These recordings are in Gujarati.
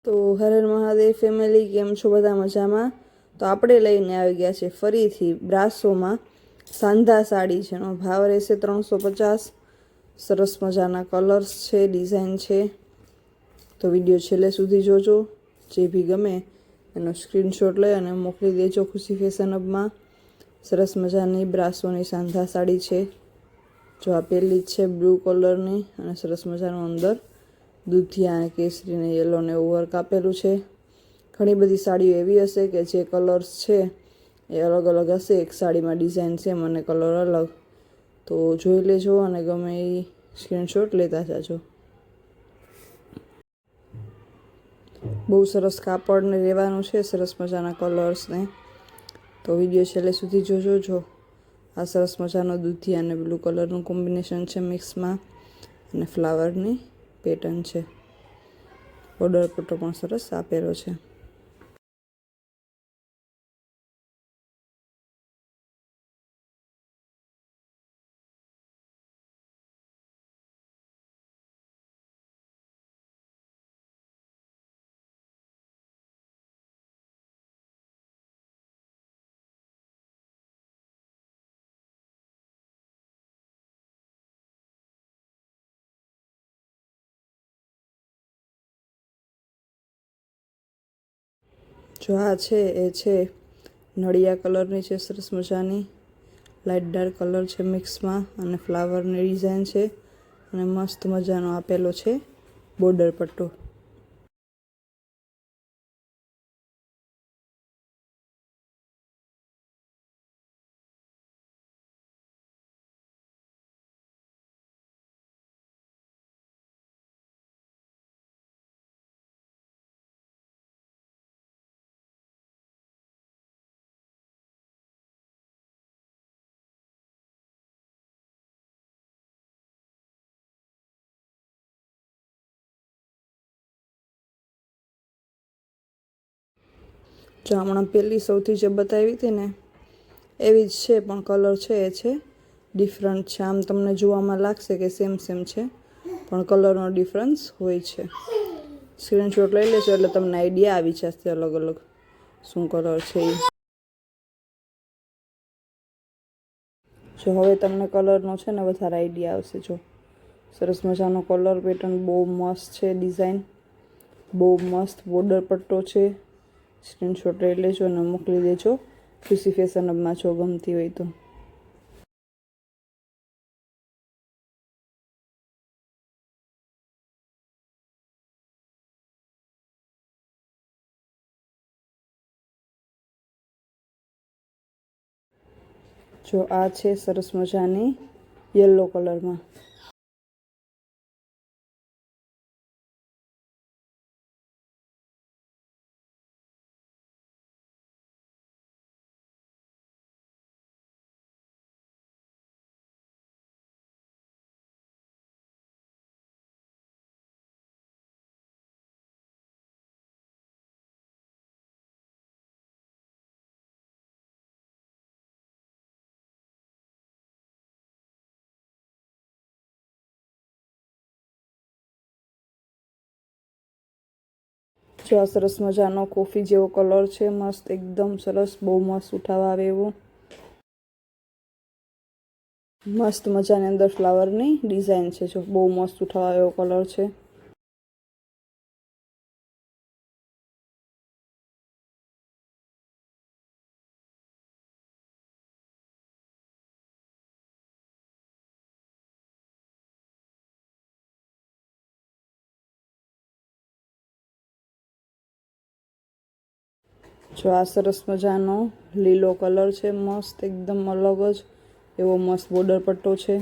તો હર હર મહાદેવ ફેમિલી, કેમ છો બધા? મજામાં? તો આપણે લઈને આવી ગયા છે ફરીથી બ્રાસોમાં સાંધા સાડી છે. એનો ભાવ રહેશે 350. સરસ મજાના કલર્સ છે, ડિઝાઇન છે. તો વિડીયો છેલ્લે સુધી જોજો. જે બી ગમે એનો સ્ક્રીનશોટ લઈ અને મોકલી દેજો ખુશી ફેશન હબમાં. સરસ મજાની બ્રાસોની સાંધા સાડી છે. જો આ પહેલી જ છે બ્લુ કલરની, અને સરસ મજાનું અંદર દૂધિયા અને કેસરી ને યલો ને એવું વર્ક આપેલું છે. ઘણી બધી સાડીઓ એવી હશે કે જે કલર્સ છે એ અલગ અલગ હશે. એક સાડીમાં ડિઝાઇન સેમ અને કલર અલગ. તો જોઈ લેજો અને ગમે એ સ્ક્રીનશોટ લેતા જાજો. બહુ સરસ કાપડને રહેવાનું છે, સરસ મજાના કલર્સને. તો વિડીયો છેલ્લે સુધી જોજો. જો આ સરસ મજાનો દૂધિયા અને બ્લુ કલરનું કોમ્બિનેશન છે મિક્સમાં, અને ફ્લાવરની પેટર્ન છે. બોર્ડર પટ્ટો પણ સરસ આપેલો છે. જો આ છે એ છે નળિયા કલરની છે, સરસ મજાની લાઇટ ડાર્ક કલર છે મિક્સમાં, અને ફ્લાવરની ડિઝાઇન છે, અને મસ્ત મજાનો આપેલો છે બોર્ડર પટ્ટો. જો હમણાં પહેલી સૌથી જે બતાવી હતી ને એવી જ છે, પણ કલર છે એ છે ડિફરન્ટ છે. આમ તમને જોવામાં લાગશે કે સેમ સેમ છે, પણ કલરનો ડિફરન્સ હોય છે. સ્ક્રીનશોટ લઈ લેજો એટલે તમને આઈડિયા આવી જશે અલગ અલગ શું કલર છે એ. જો હવે તમને કલરનો છે ને વધારે આઈડિયા આવશે. જો સરસ મજાનો કલર પેટર્ન બહુ મસ્ત છે, ડિઝાઇન બહુ મસ્ત, બોર્ડર પટ્ટો છે. સ્ક્રીનશોટ લઈ લેજો અને મોકલી દેજો ખુશી ફેશન હબમાં જો ગમતી હોય તો. જો આ છે સરસ મજાની યલો કલરમાં. જો આ સરસ મજાનો કોફી જેવો કલર છે, મસ્ત એકદમ સરસ, બહુ મસ્ત ઉઠાવા આવે એવો. મસ્ત મજાની અંદર ફ્લાવરની ડિઝાઇન છે. જો બહુ મસ્ત ઉઠાવા એવો કલર છે. જો આ સરસ મજાનો લીલો કલર છે, મસ્ત એકદમ અલગ જ એવો મસ્ત બોર્ડર પટ્ટો છે.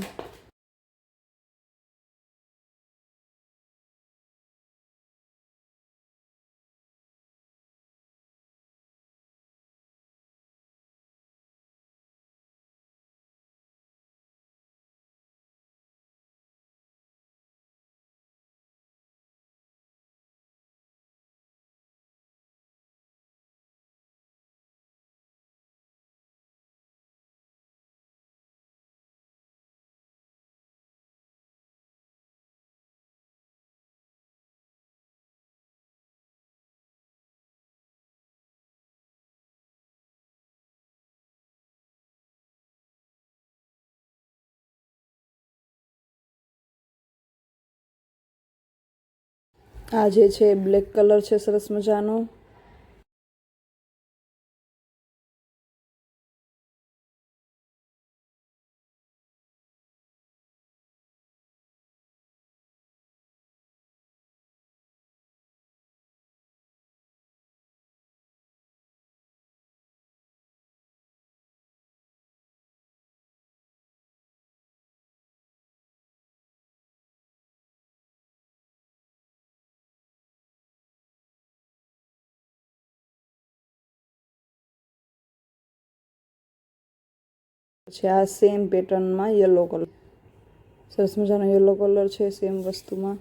આ જે છે બ્લેક કલર છે સરસ મજાનો. પછી આ સેમ પેટર્નમાં યલો કલર, સરસ મજાનો યલો કલર છે સેમ વસ્તુમાં.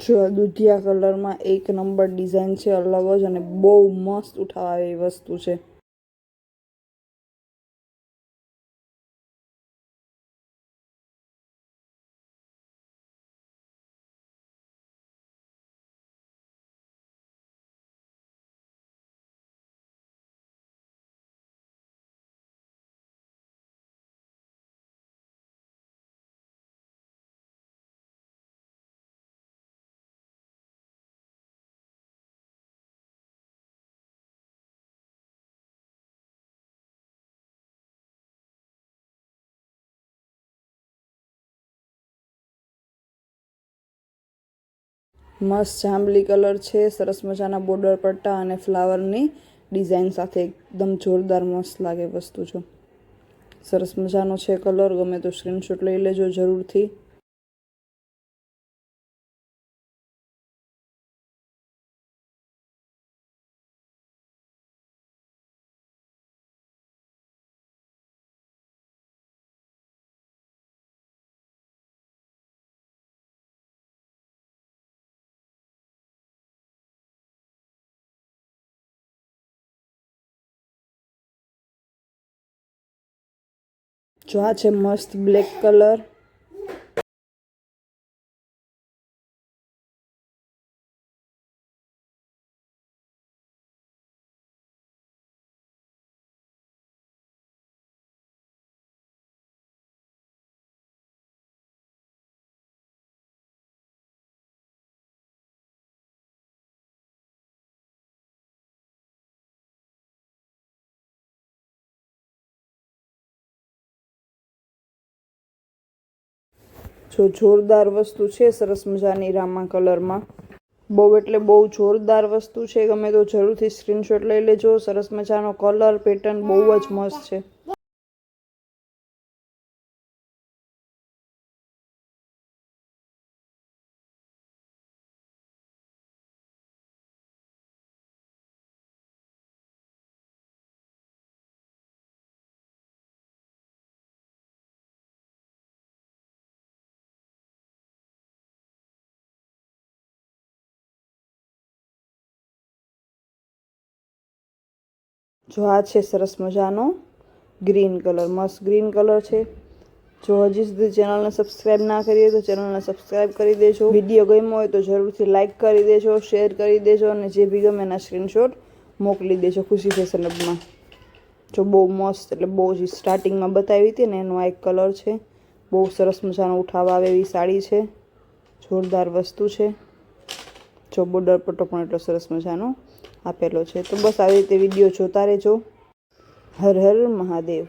જો દૂધિયા કલરમાં એક નંબર ડિઝાઇન છે, અલગ જ, અને બહુ મસ્ત ઉઠાવવા એવી વસ્તુ છે. મસ્ત જાંબલી કલર છે, સરસ મજાના બોર્ડર પટ્ટા અને ફ્લાવરની ડિઝાઇન સાથે એકદમ જોરદાર મસ્ત લાગે વસ્તુ. જો સરસ મજાનો છે કલર, ગમે તો સ્ક્રીનશોટ લઈ લેજો જરૂરથી. જો આ છે મસ્ત બ્લેક કલર. જો જોરદાર વસ્તુ છે, સરસ મજાની રામા કલરમાં. બહુ એટલે બહુ જોરદાર વસ્તુ છે, ગમે તો જરૂરથી સ્ક્રીનશોટ લઈ લેજો. સરસ મજાનો કલર, પેટર્ન બહુ જ મસ્ત છે. જો આ છે સરસ મજાનો ગ્રીન કલર, મસ્ત ગ્રીન કલર છે. જો હજી સુધી ચેનલને સબસ્ક્રાઈબ ના કરી હોય તો ચેનલને સબસ્ક્રાઈબ કરી દેજો. વિડીયો ગમ્યો હોય તો જરૂરથી લાઇક કરી દેજો, શેર કરી દેજો, અને જે બી ગમે એના સ્ક્રીનશોટ મોકલી દેજો ખુશી ફેશન હબમાં. જો બહુ મસ્ત, એટલે બહુ જ સ્ટાર્ટિંગમાં બતાવી હતી ને એનો આ એક કલર છે. બહુ સરસ મજાનો ઉઠાવવા આવે એવી સાડી છે, જોરદાર વસ્તુ છે. જો બોર્ડર પટ્ટો પણ એટલો સરસ મજાનો આપેલો છે. તો બસ આવી રીતે વિડીયો જોતા રહેજો. હર હર મહાદેવ.